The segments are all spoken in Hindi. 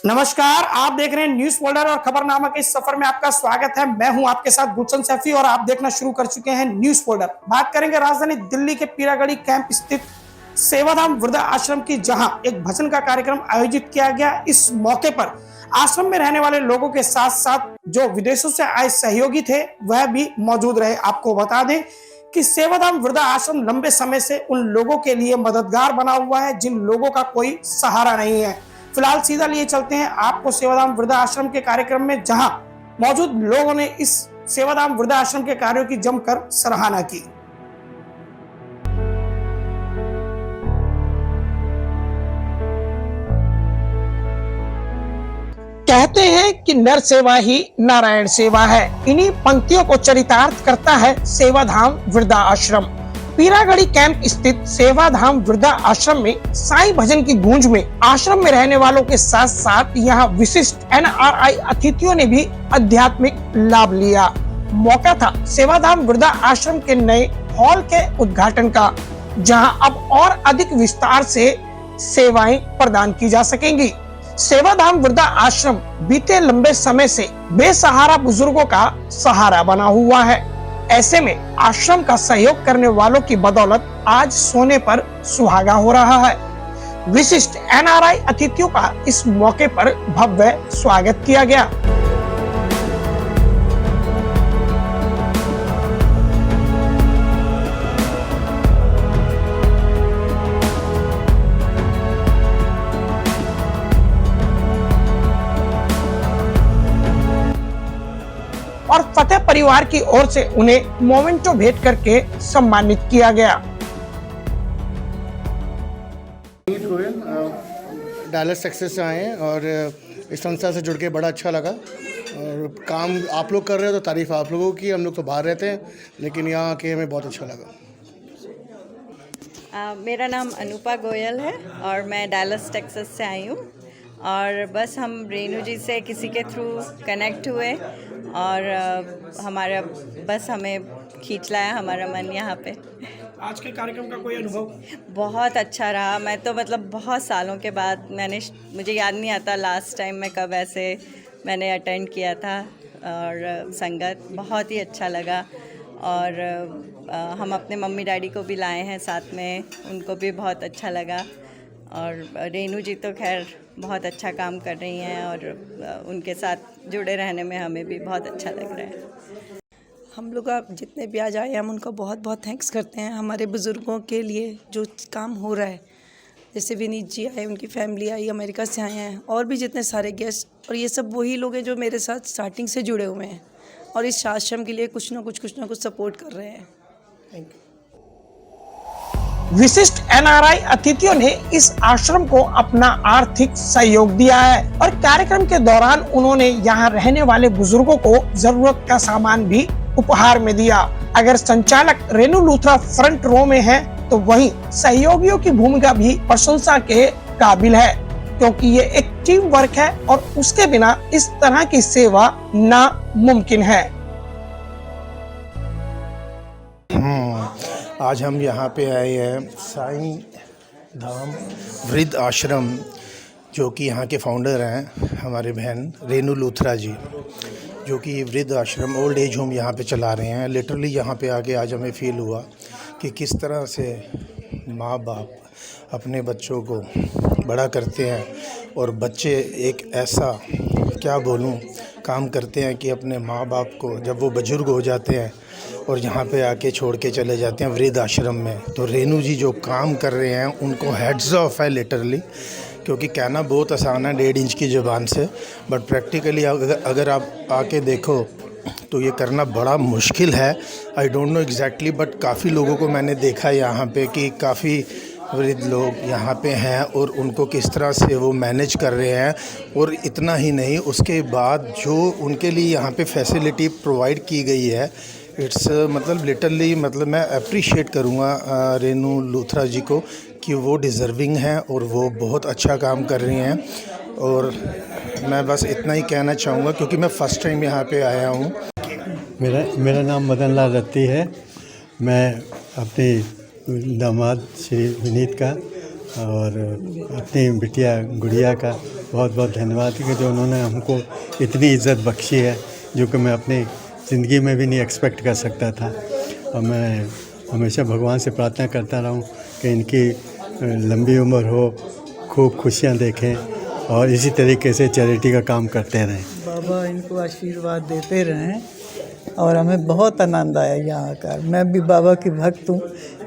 नमस्कार, आप देख रहे हैं न्यूज फोल्डर और खबरनामा के इस सफर में आपका स्वागत है। मैं हूं आपके साथ गुलशन सैफी और आप देखना शुरू कर चुके हैं न्यूज फोल्डर। बात करेंगे राजधानी दिल्ली के पीरागढ़ी कैंप स्थित सेवाधाम वृद्धा आश्रम की, जहां एक भजन का कार्यक्रम आयोजित किया गया। इस मौके पर आश्रम में रहने वाले लोगों के साथ साथ जो विदेशों से आए सहयोगी थे वह भी मौजूद रहे। आपको बता दें कि सेवाधाम वृद्धा आश्रम लंबे समय से उन लोगों के लिए मददगार बना हुआ है जिन लोगों का कोई सहारा नहीं है। फिलहाल सीधा लिए चलते हैं आपको सेवाधाम वृद्धा आश्रम के कार्यक्रम में, जहां मौजूद लोगों ने इस सेवाधाम वृद्धा आश्रम के कार्यों की जमकर सराहना की। कहते हैं कि नर सेवा ही नारायण सेवा है। इन्हीं पंक्तियों को चरितार्थ करता है सेवाधाम वृद्धा आश्रम। पीरागढ़ी कैंप स्थित सेवाधाम वृद्धा आश्रम में साईं भजन की गूंज में आश्रम में रहने वालों के साथ साथ यहाँ विशिष्ट NRI अतिथियों ने भी आध्यात्मिक लाभ लिया। मौका था सेवाधाम वृद्धा आश्रम के नए हॉल के उद्घाटन का, जहां अब और अधिक विस्तार से सेवाएं प्रदान की जा सकेंगी। सेवाधाम वृद्धा आश्रम बीते लंबे समय से बेसहारा बुजुर्गों का सहारा बना हुआ है। ऐसे में आश्रम का सहयोग करने वालों की बदौलत आज सोने पर सुहागा हो रहा है। विशिष्ट NRI अतिथियों का इस मौके पर भव्य स्वागत किया गया। और फतेह परिवार की ओर से उन्हें मोमेंटो भेंट करके सम्मानित किया गया। डालस टेक्सास से आए हैं और इस संस्था से जुड़ के बड़ा अच्छा लगा। और काम आप लोग कर रहे हो तो तारीफ आप लोगों की। हम लोग तो बाहर रहते हैं लेकिन यहाँ आके हमें बहुत अच्छा लगा। मेरा नाम अनुपा गोयल है और मैं डालस टेक्सास से आई हूँ। और बस हम रेनू जी से किसी के थ्रू कनेक्ट हुए और हमारा बस हमें खींच लाया हमारा मन यहाँ पे। आज के कार्यक्रम का कोई अनुभव? बहुत अच्छा रहा। मैं तो मतलब बहुत सालों के बाद मुझे याद नहीं आता लास्ट टाइम मैं कब ऐसे मैंने अटेंड किया था। और संगत बहुत ही अच्छा लगा। और हम अपने मम्मी डैडी को भी लाए हैं साथ में, उनको भी बहुत अच्छा लगा। और रेनू जी तो खैर बहुत अच्छा काम कर रही हैं और उनके साथ जुड़े रहने में हमें भी बहुत अच्छा लग रहा है। हम लोग आप जितने भी आज आए हम उनका बहुत बहुत थैंक्स करते हैं हमारे बुज़ुर्गों के लिए जो काम हो रहा है। जैसे विनीत जी आए, उनकी फैमिली आई, अमेरिका से आए हैं, और भी जितने सारे गेस्ट। और ये सब वही लोग हैं जो मेरे साथ स्टार्टिंग से जुड़े हुए हैं और इस आश्रम के लिए कुछ ना कुछ सपोर्ट कर रहे हैं। Thank you. विशिष्ट NRI अतिथियों ने इस आश्रम को अपना आर्थिक सहयोग दिया है और कार्यक्रम के दौरान उन्होंने यहाँ रहने वाले बुजुर्गों को जरूरत का सामान भी उपहार में दिया। अगर संचालक रेनू लूथरा फ्रंट रो में है तो वहीं सहयोगियों की भूमिका भी प्रशंसा के काबिल है, क्योंकि ये एक टीम वर्क है और उसके बिना इस तरह की सेवा नामुमकिन है। आज हम यहाँ पे आए हैं साईं धाम वृद्ध आश्रम, जो कि यहाँ के फाउंडर हैं हमारे बहन रेनू लूथरा जी, जो कि वृद्ध आश्रम ओल्ड एज होम यहाँ पे चला रहे हैं। लिटरली यहाँ पे आके आज हमें फील हुआ कि किस तरह से माँ बाप अपने बच्चों को बड़ा करते हैं और बच्चे एक ऐसा क्या बोलूँ काम करते हैं कि अपने माँ बाप को जब वो बुजुर्ग हो जाते हैं और यहाँ पे आके छोड़ के चले जाते हैं वृद्ध आश्रम में। तो रेनू जी जो काम कर रहे हैं उनको हेड्स ऑफ है लिटरली, क्योंकि कहना बहुत आसान है 1.5 इंच की ज़ुबान से, बट प्रैक्टिकली अगर आप आके देखो तो ये करना बड़ा मुश्किल है। I don't know exactly, but काफ़ी लोगों को मैंने देखा यहाँ पे कि काफ़ी वृद्ध लोग यहाँ पे हैं और उनको किस तरह से वो मैनेज कर रहे हैं। और इतना ही नहीं, उसके बाद जो उनके लिए यहाँ पे फैसिलिटी प्रोवाइड की गई है, इट्स मतलब लिटरली मतलब मैं अप्रिशिएट करूँगा रेनू लूथरा जी को कि वो डिज़र्विंग हैं और वो बहुत अच्छा काम कर रही हैं। और मैं बस इतना ही कहना चाहूँगा क्योंकि मैं फ़र्स्ट टाइम यहाँ पे आया हूँ। मेरा नाम मदन लाल रत्ती है। मैं अपनी दामाद श्री विनीत का और अपनी बिटिया गुड़िया का बहुत बहुत धन्यवाद कि जो उन्होंने हमको इतनी इज़्ज़त बख्शी है, जो कि मैं अपनी ज़िंदगी में भी नहीं एक्सपेक्ट कर सकता था। और मैं हमेशा भगवान से प्रार्थना करता रहूं कि इनकी लंबी उम्र हो, खूब खुशियां देखें और इसी तरीके से चैरिटी का काम करते रहें। बाबा इनको आशीर्वाद देते रहें और हमें बहुत आनंद आया यहाँ आकर। मैं भी बाबा की भक्त हूँ,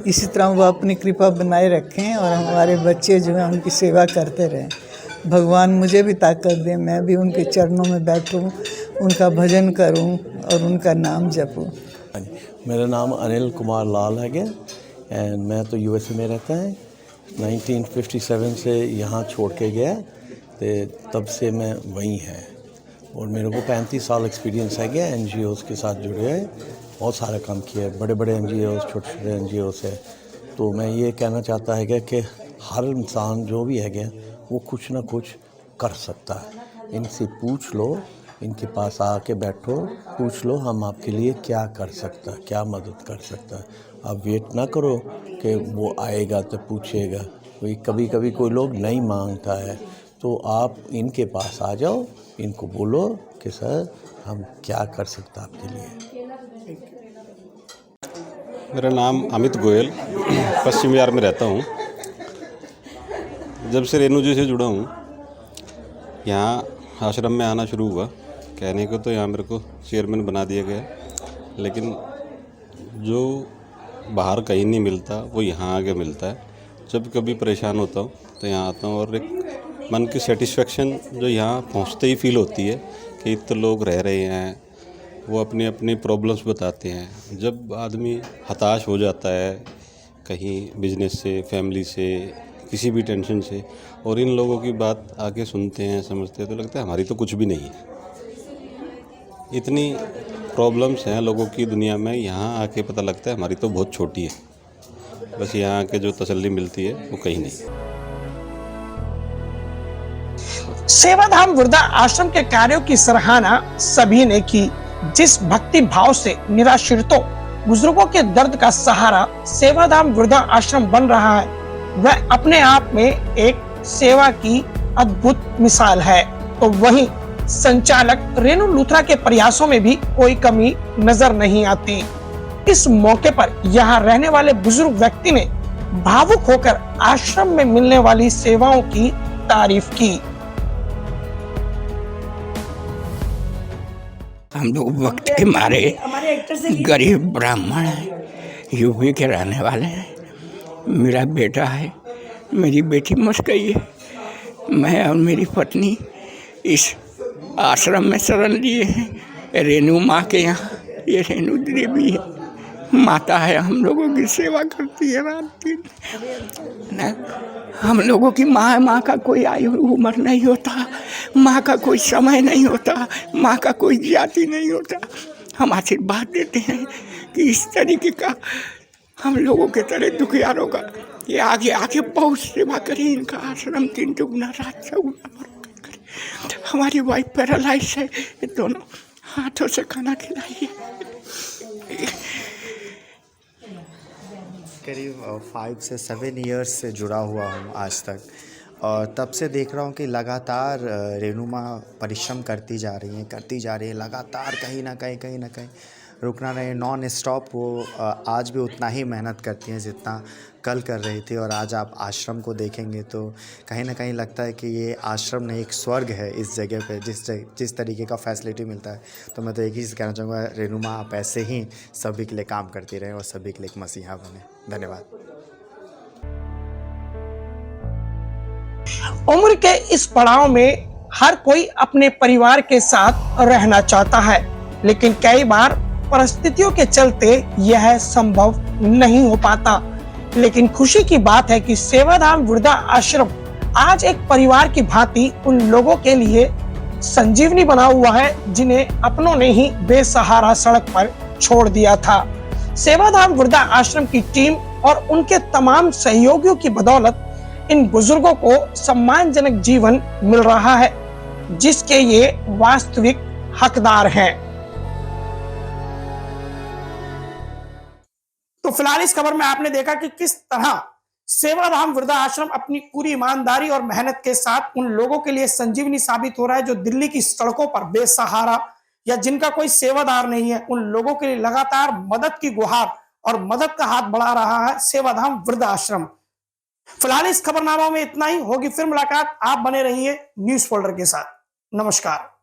इसी तरह वो अपनी कृपा बनाए रखें और हमारे बच्चे जो हैं उनकी सेवा करते रहें। भगवान मुझे भी ताकत दें, मैं भी उनके चरणों में बैठूं, उनका भजन करूं और उनका नाम जपूं। मेरा नाम अनिल कुमार लाल है एंड मैं तो यूएसए में रहता है। 1957 से यहाँ छोड़ के गया तो तब से मैं वहीं है और मेरे को 35 साल एक्सपीरियंस है गया NGOs के साथ जुड़े हैं। बहुत सारा काम किया है, बड़े बड़े NGOs, छोटे छोटे NGOs है। तो मैं ये कहना चाहता है कि हर इंसान जो भी है गया वो कुछ ना कुछ कर सकता है। इनसे पूछ लो, इनके पास आके बैठो, पूछ लो हम आपके लिए क्या कर सकता है, क्या मदद कर सकता है। आप वेट ना करो कि वो आएगा तो पूछेगा। कभी कभी कोई लोग नहीं मांगता है तो आप इनके पास आ जाओ, इनको बोलो कि सर हम क्या कर सकते हैं आपके लिए। मेरा नाम अमित गोयल, पश्चिम बिहार में रहता हूँ। जब से रेणु जी से जुड़ा हूँ, यहाँ आश्रम में आना शुरू हुआ। कहने को तो यहाँ मेरे को चेयरमैन बना दिया गया, लेकिन जो बाहर कहीं नहीं मिलता वो यहाँ आके मिलता है। जब कभी परेशान होता हूँ तो यहाँ आता हूँ और एक मन की सेटिस्फेक्शन जो यहाँ पहुँचते ही फील होती है कि इतने लोग रह रहे हैं, वो अपनी अपनी प्रॉब्लम्स बताते हैं। जब आदमी हताश हो जाता है कहीं बिजनेस से, फैमिली से, किसी भी टेंशन से, और इन लोगों की बात आके सुनते हैं, समझते हैं, तो लगता है हमारी तो कुछ भी नहीं है। इतनी प्रॉब्लम्स हैं लोगों की दुनिया में, यहाँ आके पता लगता है हमारी तो बहुत छोटी है। बस यहाँ आके जो तसल्ली मिलती है वो कहीं नहीं। सेवाधाम वृद्धा आश्रम के कार्यों की सराहना सभी ने की। जिस भक्ति भाव से निराश्रितों बुजुर्गों के दर्द का सहारा सेवाधाम वृद्धा आश्रम बन रहा है, वह अपने आप में एक सेवा की अद्भुत मिसाल है। तो वहीं संचालक रेणु लूथरा के प्रयासों में भी कोई कमी नजर नहीं आती। इस मौके पर यहाँ रहने वाले बुजुर्ग व्यक्ति ने भावुक होकर आश्रम में मिलने वाली सेवाओं की तारीफ की। हम लोग वक्त के मारे गरीब ब्राह्मण हैं, यूपी के रहने वाले हैं। मेरा बेटा है, मेरी बेटी मर गई है। मैं और मेरी पत्नी इस आश्रम में शरण लिए हैं। रेणु माँ के यहाँ, ये रेणु देवी है, माता है, हम लोगों की सेवा करती है रात दिन ना। हम लोगों की माँ है, माँ का कोई आयु उम्र नहीं होता, माँ का कोई समय नहीं होता, माँ का कोई जाति नहीं होता। हम आशीर्वाद देते हैं कि इस तरीके का हम लोगों के तरह दुखियारों का ये आगे आगे बहुत सेवा करें। इनका आश्रम 3 दुगना रात चौगुना करे। हमारी वाइफ पैरालाइज है, ये दोनों हाथों से खाना खिलाइए। करीब 5 से 7 इयर्स से जुड़ा हुआ हूँ आज तक, और तब से देख रहा हूँ कि लगातार रेणु माँ परिश्रम करती जा रही हैं, लगातार कहीं ना कहीं रुकना नहीं, नॉन स्टॉप वो आज भी उतना ही मेहनत करती हैं जितना कल कर रही थी। और आज आप आश्रम को देखेंगे तो कहीं ना कहीं लगता है कि ये आश्रम नहीं एक स्वर्ग है इस जगह पे, जिस तरीके का फैसिलिटी मिलता है। तो मैं तो एक ही चीज़ कहना चाहूँगा, रेणु माँ आप ऐसे ही सभी के लिए काम करती रहें और सभी के लिए एक मसीहा बने। धन्यवाद। उम्र के इस पड़ाव में हर कोई अपने परिवार के साथ रहना चाहता है, लेकिन कई बार परिस्थितियों के चलते यह संभव नहीं हो पाता। लेकिन खुशी की बात है कि सेवाधाम वृद्धा आश्रम आज एक परिवार की भांति उन लोगों के लिए संजीवनी बना हुआ है जिन्हें अपनों ने ही बेसहारा सड़क पर छोड़ दिया था। सेवाधाम वृद्धा आश्रम की टीम और उनके तमाम सहयोगियों की बदौलत इन बुजुर्गों को सम्मानजनक जीवन मिल रहा है, जिसके ये वास्तविक हकदार हैं। तो फिलहाल इस खबर में आपने देखा कि किस तरह सेवाधाम वृद्धाश्रम अपनी पूरी ईमानदारी और मेहनत के साथ उन लोगों के लिए संजीवनी साबित हो रहा है जो दिल्ली की सड़कों पर बेसहारा या जिनका कोई सेवादार नहीं है, उन लोगों के लिए लगातार मदद की गुहार और मदद का हाथ बढ़ा रहा है सेवाधाम वृद्धाश्रम। फिलहाल इस खबरनामा में इतना ही। होगी फिर मुलाकात। आप बने रहिए न्यूज फोल्डर के साथ। नमस्कार।